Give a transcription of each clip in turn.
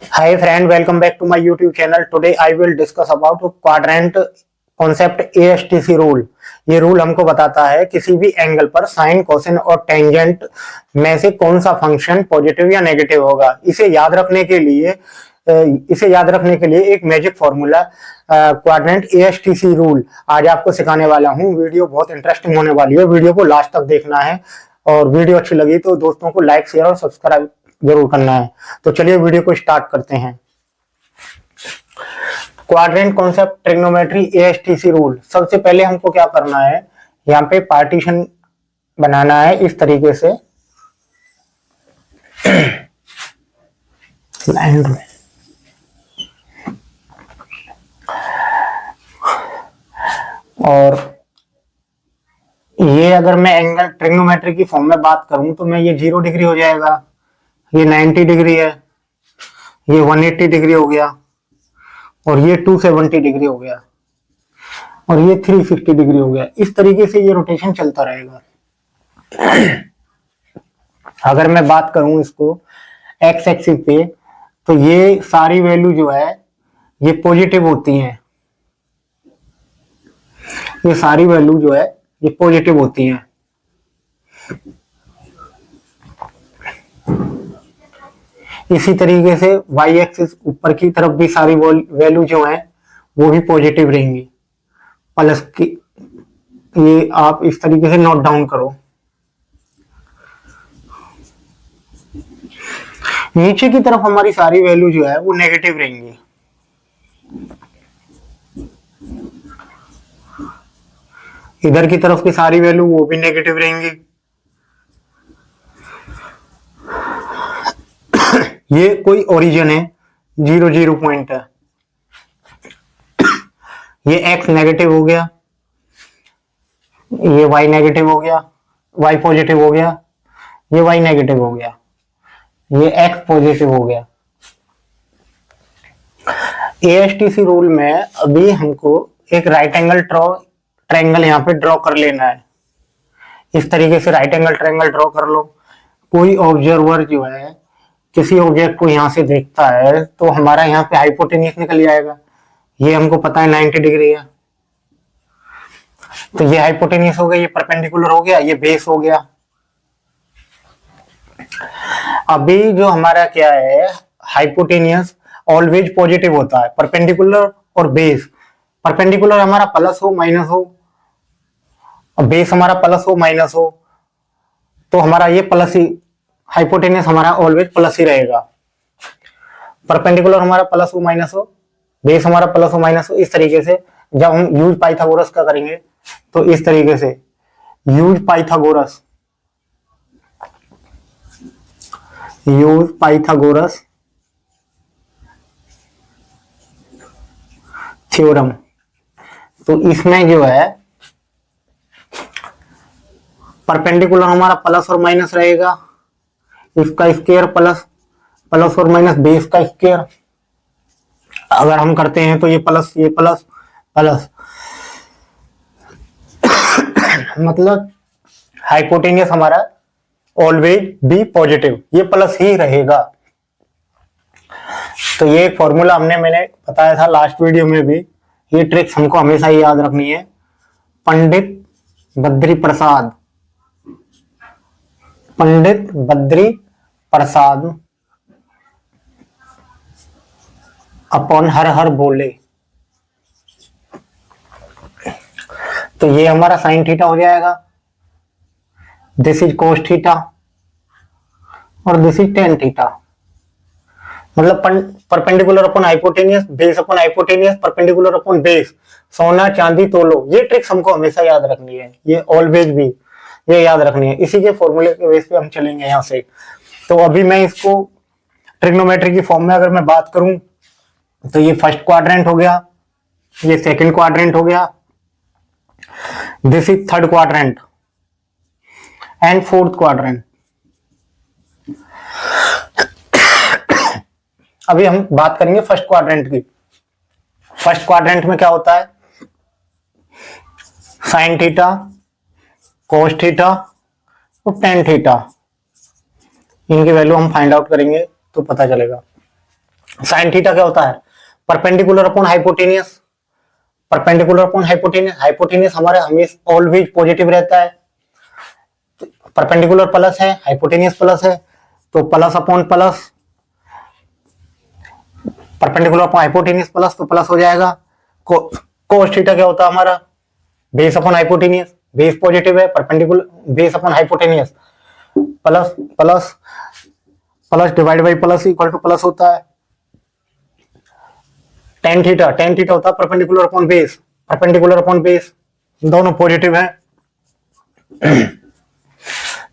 Hi friend, welcome back to my YouTube channel. Today I will discuss about quadrant concept ASTC rule. ये rule हमको बताता है किसी भी एंगल पर साइन, कोसाइन और टेंजेंट में से कौन सा फंक्शन पॉजिटिव या नेगेटिव होगा। इसे याद रखने के लिए एक magic formula quadrant ASTC rule आज आपको सिखाने वाला हूँ। वीडियो बहुत इंटरेस्टिंग होने वाली है, वीडियो को लास्ट तक देखना है और वीडियो अच्छी लगी तो दोस्तों को लाइक, शेयर और सब्सक्राइब जरूर करना है। तो चलिए वीडियो को स्टार्ट करते हैं। Quadrant concept, trigonometry, ASTC rule. सबसे पहले हमको क्या करना है, यहाँ पे पार्टीशन बनाना है इस तरीके से और ये अगर मैं एंगल ट्रिग्नोमेट्री की फॉर्म में बात करूं तो मैं ये 0 डिग्री हो जाएगा, ये 90 डिग्री है, ये 180 डिग्री हो गया और ये 270 डिग्री हो गया और ये 360 डिग्री हो गया। इस तरीके से ये रोटेशन चलता रहेगा। अगर मैं बात करूं इसको एक्स एक्सिस पे तो ये सारी वैल्यू जो है ये पॉजिटिव होती हैं, ये सारी वैल्यू जो है ये पॉजिटिव होती हैं। इसी तरीके से वाई एक्सिस ऊपर की तरफ भी सारी वैल्यू जो है वो भी पॉजिटिव रहेंगी, प्लस की। ये आप इस तरीके से नोट डाउन करो। नीचे की तरफ हमारी सारी वैल्यू जो है वो नेगेटिव रहेंगी। इधर की तरफ की सारी वैल्यू वो भी नेगेटिव रहेंगी। ये कोई ओरिजिन है, 0 0 पॉइंट है। ये x नेगेटिव हो गया, ये y नेगेटिव हो गया, y पॉजिटिव हो गया, ये y नेगेटिव हो गया, ये x पॉजिटिव हो गया। ASTC रूल में अभी हमको एक राइट एंगल ट्रायंगल यहाँ पे ड्रॉ कर लेना है। इस तरीके से राइट एंगल ट्रायंगल ड्रॉ कर लो। कोई ऑब्जर्वर जो है किसी ऑब्जेक्ट को यहाँ से देखता है तो हमारा यहाँ पे हाइपोटेन्यूस निकल जाएगा। ये हमको पता है 90 डिग्री है, तो ये हाइपोटेन्यूस हो गया, ये परपेंडिकुलर हो गया, ये बेस हो गया। अभी जो हमारा क्या है, हाइपोटेन्यूस ऑलवेज पॉजिटिव होता है, परपेंडिकुलर और बेस। परपेंडिकुलर हमारा प्लस हो माइनस हो और बेस हमारा प्लस हो माइनस हो तो हमारा ये प्लस ही, हाइपोटेन्यूस हमारा ऑलवेज प्लस ही रहेगा। परपेंडिकुलर हमारा प्लस हो माइनस हो, बेस हमारा प्लस हो माइनस हो। इस तरीके से जब हम यूज पाइथागोरस का करेंगे तो इस तरीके से यूज पाइथागोरस थ्योरम, तो इसमें जो है परपेंडिकुलर हमारा प्लस और माइनस रहेगा, इसका स्क्वायर प्लस और माइनस बेस का स्क्वायर। अगर हम करते हैं तो ये प्लस प्लस मतलब हाइपोटेन्यूस हमारा ऑलवेज बी पॉजिटिव, ये प्लस ही रहेगा। तो ये एक फॉर्मूला मैंने बताया था लास्ट वीडियो में भी। ये ट्रिक्स हमको हमेशा ही याद रखनी है। पंडित बद्री प्रसाद अपॉन हर हर बोले, तो ये हमारा साइन थीटा हो जाएगा। दिस इज कोस थीटा और दिस इज टेन थीटा। मतलब perpendicular upon hypotenuse, base upon hypotenuse, perpendicular upon base. सोना चांदी तोलो, ये ट्रिक्स हमको हमेशा याद रखनी है। ये ऑलवेज भी ये याद रखनी है। इसी के फॉर्मूले के बेस पे हम चलेंगे यहाँ से। तो अभी मैं इसको ट्रिग्नोमेट्री की फॉर्म में अगर मैं बात करूं तो ये फर्स्ट क्वाड्रेंट हो गया, ये सेकंड क्वाड्रेंट हो गया, this is third quadrant and fourth quadrant. अभी हम बात करेंगे फर्स्ट क्वाड्रेंट की। फर्स्ट क्वाड्रेंट में क्या होता है, साइन थीटा, कोस थीटा और टेन थीटा, इनकी वैल्यू हम फाइंड आउट करेंगे तो पता चलेगा। साइन थीटा क्या होता है? Perpendicular upon hypotenuse. Perpendicular upon hypotenuse, hypotenuse हमारा हमेशा ऑलवेज पॉजिटिव रहता है। परपेंडिकुलर प्लस है, हाइपोटेनियस प्लस है, तो plus upon plus, perpendicular upon hypotenuse plus, तो प्लस हो जाएगा। कोस थीटा क्या होता है हमारा? Base upon hypotenuse, base positive है, perpendicular base upon hypotenuse plus plus plus divide by plus equal to plus होता है। टेन थीटा, टेन थीटा होता है perpendicular upon base, perpendicular upon base, दोनों पॉजिटिव है।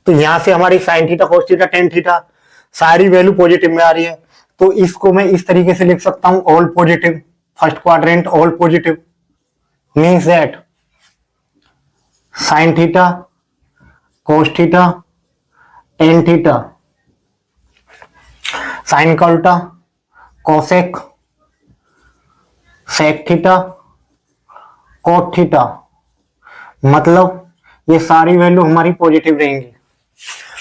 तो यहां से हमारी sine theta, cos theta, tan theta सारी वैल्यू पॉजिटिव में आ रही है। तो इसको मैं इस तरीके से लिख सकता हूं, all positive, first quadrant all positive, means that sine theta, cos theta, tan theta, sine का उल्टा cosec, sec theta, cot theta, मतलब ये सारी वैल्यू हमारी पॉजिटिव रहेंगी।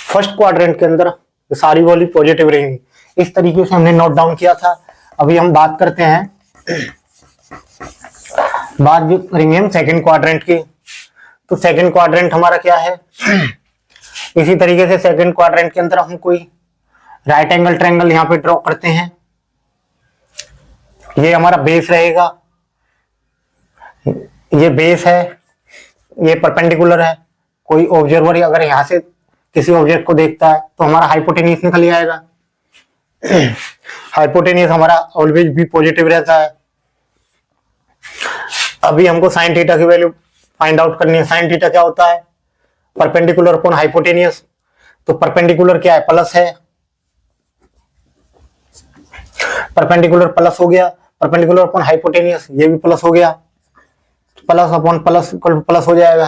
फर्स्ट क्वाड्रेंट के अंदर ये सारी वैल्यू पॉजिटिव रहेंगी। इस तरीके से हमने नोट डाउन किया था। अभी हम बात करते हैं, बात भी करेंगे हम सेकंड क्वाड्रेंट की। तो सेकंड क्वाड्रेंट हमारा क्या है? इसी तरीके से सेकंड क्वाड्रेंट के अंदर हम कोई राइट एंगल ट्रायंगल यहां पे ड्रॉ करते हैं। ये हमारा बेस रहेगा, ये बेस है, ये परपेंडिकुलर है। कोई ऑब्जर्वर अगर यहां से किसी ऑब्जेक्ट को देखता है तो हमारा हाइपोटेनियस निकल आएगा। हाइपोटेनियस हमारा ऑलवेज भी पॉजिटिव रहता है। अभी हमको साइन थीटा की वैल्यू फाइंड आउट करनी है। साइन थीटा क्या होता है? Perpendicular upon hypotenuse. तो परपेंडिकुलर क्या है? प्लस है, परपेंडिकुलर प्लस हो गया, परपेंडिकुलर अपॉन हाइपोटेनियस ये भी प्लस हो गया, प्लस अपॉन प्लस प्लस हो जाएगा।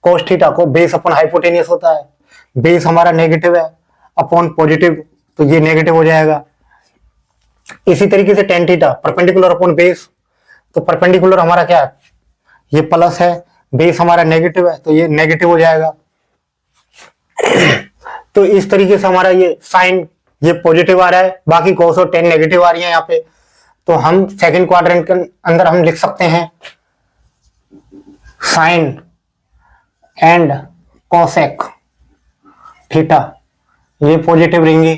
कोस थीटा को बेस अपॉन हाइपोटेनियस होता है, बेस हमारा नेगेटिव है अपॉन पॉजिटिव, तो ये नेगेटिव हो जाएगा। इसी तरीके से tan theta perpendicular upon base, तो परपेंडिकुलर हमारा क्या है? ये प्लस है, बेस हमारा नेगेटिव है, तो ये नेगेटिव हो जाएगा। तो इस तरीके से हमारा ये साइन ये पॉजिटिव आ रहा है, बाकी कोस और टेन नेगेटिव आ रही है यहाँ पे। तो हम सेकंड क्वाड्रेंट के अंदर हम लिख सकते हैं साइन एंड कोसेक थीटा ये पॉजिटिव रहेंगी,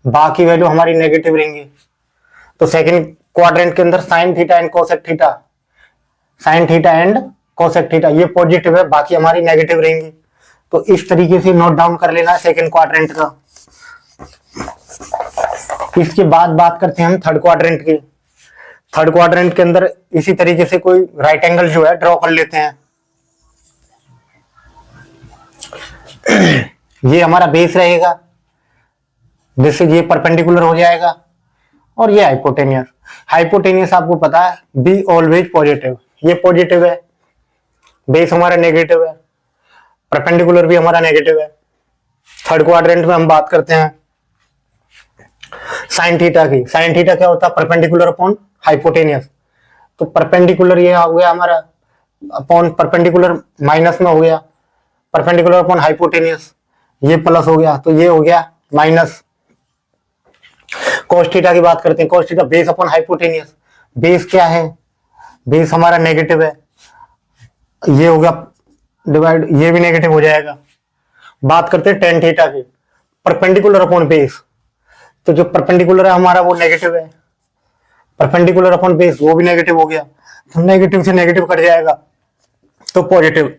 बाकी वैल्यू हमारी नेगेटिव रहेंगी। तो सेकंड क्वाड्रेंट के अंदर sine theta and cosec theta, sine theta and cosec theta ये पॉजिटिव है, बाकी हमारी नेगेटिव रहेंगी। तो इस तरीके से नोट डाउन कर लेना है सेकंड क्वाड्रेंट का। इसके बाद बात करते हैं हम थर्ड क्वाड्रेंट की। थर्ड क्वाड्रेंट के अंदर इसी तरीके से कोई राइट एंगल जो है ड्रॉ कर लेते हैं। ये हमारा बेस रहेगा, जिससे ये परपेंडिकुलर हो जाएगा, और ये हाइपोटेनियस। हाइपोटेनियस आपको पता है बी ऑलवेज पॉजिटिव, ये पॉजिटिव है, बेस हमारा नेगेटिव है, परपेंडिकुलर भी हमारा नेगेटिव है। थर्ड क्वाड्रेंट में हम बात करते हैं साइन थीटा की। साइन थीटा क्या होता है? Perpendicular upon hypotenuse. तो परपेंडिकुलर ये हो गया हमारा अपॉन परपेंडिकुलर माइनस में हो गया, परपेंडिकुलर अपॉन हाइपोटेनियस ये प्लस हो गया, तो ये हो गया माइनस। कोस थीटा की बात करते हैं। Cos theta base upon hypotenuse, base क्या है? बेस हमारा नेगेटिव है, ये हो गया डिवाइड, ये भी नेगेटिव हो जाएगा। बात करते हैं टेन थीटा की, परपेंडिकुलर अपॉन बेस। तो जो परपेंडिकुलर है हमारा वो नेगेटिव है, परपेंडिकुलर अपॉन बेस वो भी नेगेटिव हो गया, तो नेगेटिव से नेगेटिव कट जाएगा तो पॉजिटिव।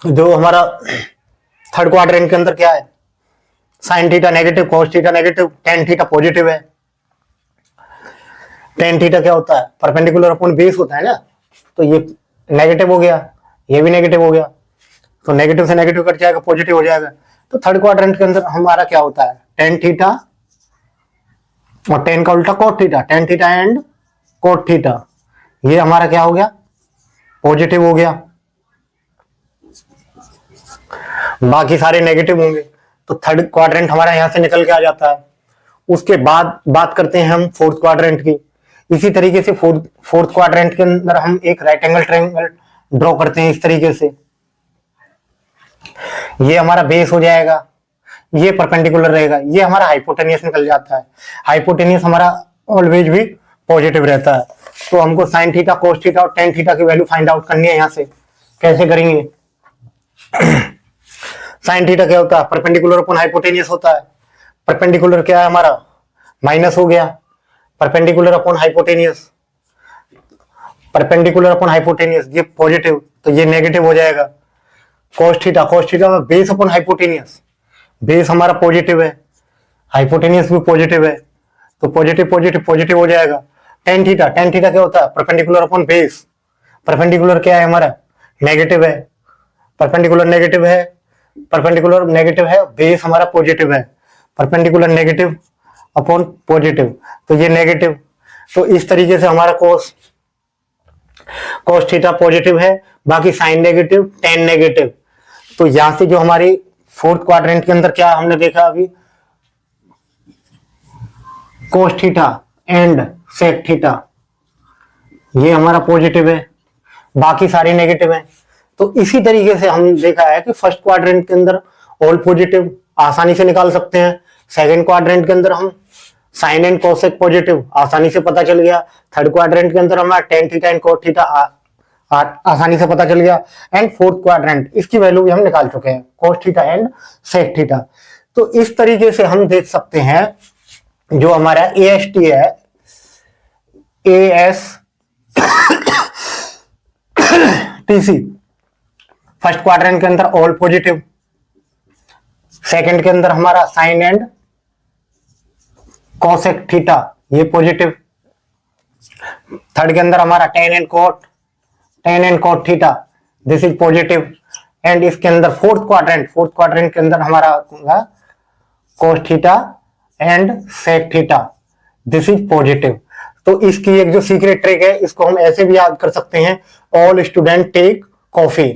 जो हमारा थर्ड क्वाड्रेंट के अंदर क्या है? Sine theta negative, cos theta negative, tan theta positive है। टेन थीटा क्या होता है? परपेंडिकुलर अपॉन बेस होता है ना, तो ये नेगेटिव हो गया, ये भी नेगेटिव हो गया, तो नेगेटिव से नेगेटिव कट जाएगा, पॉजिटिव हो जाएगा। तो थर्ड क्वाड्रेंट के अंदर हमारा क्या होता है? टेन थीटा और टेन का उल्टा cot theta, tan theta and cot theta ये हमारा क्या हो गया? पॉजिटिव हो गया, बाकी सारे नेगेटिव होंगे। तो थर्ड क्वाड्रेंट हमारा यहां से निकल के आ जाता है। उसके बाद बात करते हैं हम फोर्थ क्वाड्रेंट की। इसी तरीके से फोर्थ क्वाड्रेंट के अंदर हम एक राइट एंगल ट्रायंगल ड्रॉ करते हैं इस तरीके से। ये हमारा बेस हो जाएगा, ये परपेंडिकुलर रहेगा, ये हमारा हाइपोटेनियस निकल जाता है। हाइपोटेनियस हमारा ऑलवेज भी पॉजिटिव रहता है। तो हमको साइन थीटा, कोस थीटा और टेन थीटा की वैल्यू फाइंड आउट करनी है। यहाँ से कैसे करेंगे? साइन थीटा क्या होता है? परपेंडिकुलर अपॉन हाइपोटेनियस होता है। परपेंडिकुलर क्या है हमारा? माइनस हो गया, perpendicular upon hypotenuse, perpendicular upon hypotenuse ये पॉजिटिव, तो ये नेगेटिव हो जाएगा। कोस थीटा, कोस थीटा में बेस अपॉन हाइपोटेनियस, बेस हमारा पॉजिटिव है, हाइपोटेनियस भी पॉजिटिव है, तो पॉजिटिव पॉजिटिव पॉजिटिव हो जाएगा। टेन थीटा, टेन थीटा क्या होता है? Perpendicular upon base. परपेंडिकुलर क्या है हमारा? नेगेटिव है, परपेंडिकुलर नेगेटिव है, परपेंडिकुलर नेगेटिव है, बेस हमारा पॉजिटिव है, परपेंडिकुलर नेगेटिव अपॉन पॉजिटिव, तो ये नेगेटिव। तो इस तरीके से हमारा कोस थीटा पॉजिटिव है, बाकी साइन नेगेटिव, टेन नेगेटिव। तो यहां से जो हमारी फोर्थ क्वाड्रेंट के अंदर क्या हमने देखा अभी, cos theta and sec theta, ये हमारा पॉजिटिव है, बाकी सारी नेगेटिव है। तो इसी तरीके से हम देखा है कि फर्स्ट क्वाड्रेंट के अंदर ऑल पॉजिटिव आसानी से निकाल सकते हैं, सेकंड क्वाड्रेंट के अंदर हम साइन एंड कोसेक पॉजिटिव आसानी से पता चल गया, थर्ड क्वाड्रेंट के अंदर हमारा tan theta and cos theta आसानी से पता चल गया, एंड फोर्थ क्वाड्रेंट इसकी वैल्यू भी हम निकाल चुके हैं, cos theta and sec theta. तो इस तरीके से हम देख सकते हैं जो हमारा AST है, ASTC, फर्स्ट क्वाड्रेंट के अंदर ऑल पॉजिटिव, सेकंड के अंदर हमारा साइन एंड कोसेक थीटा ये पॉजिटिव, थर्ड के अंदर हमारा tan and cot theta this is positive, and इसके अंदर फोर्थ क्वाड्रेंट के अंदर हमारा cos theta and sec theta this is positive. तो इसकी एक जो सीक्रेट ट्रिक है, इसको हम ऐसे भी याद कर सकते हैं, ऑल स्टूडेंट टेक कॉफी।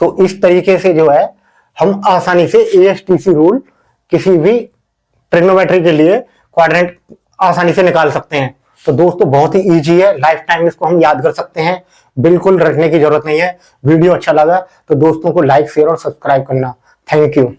तो इस तरीके से जो है हम आसानी से ASTC रूल किसी भी ट्रिग्नोमेट्री के लिए क्वाड्रेंट आसानी से निकाल सकते हैं। तो दोस्तों बहुत ही इजी है, लाइफ टाइम इसको हम याद कर सकते हैं, बिल्कुल रटने की जरूरत नहीं है। वीडियो अच्छा लगा तो दोस्तों को लाइक, शेयर और सब्सक्राइब करना। Thank you.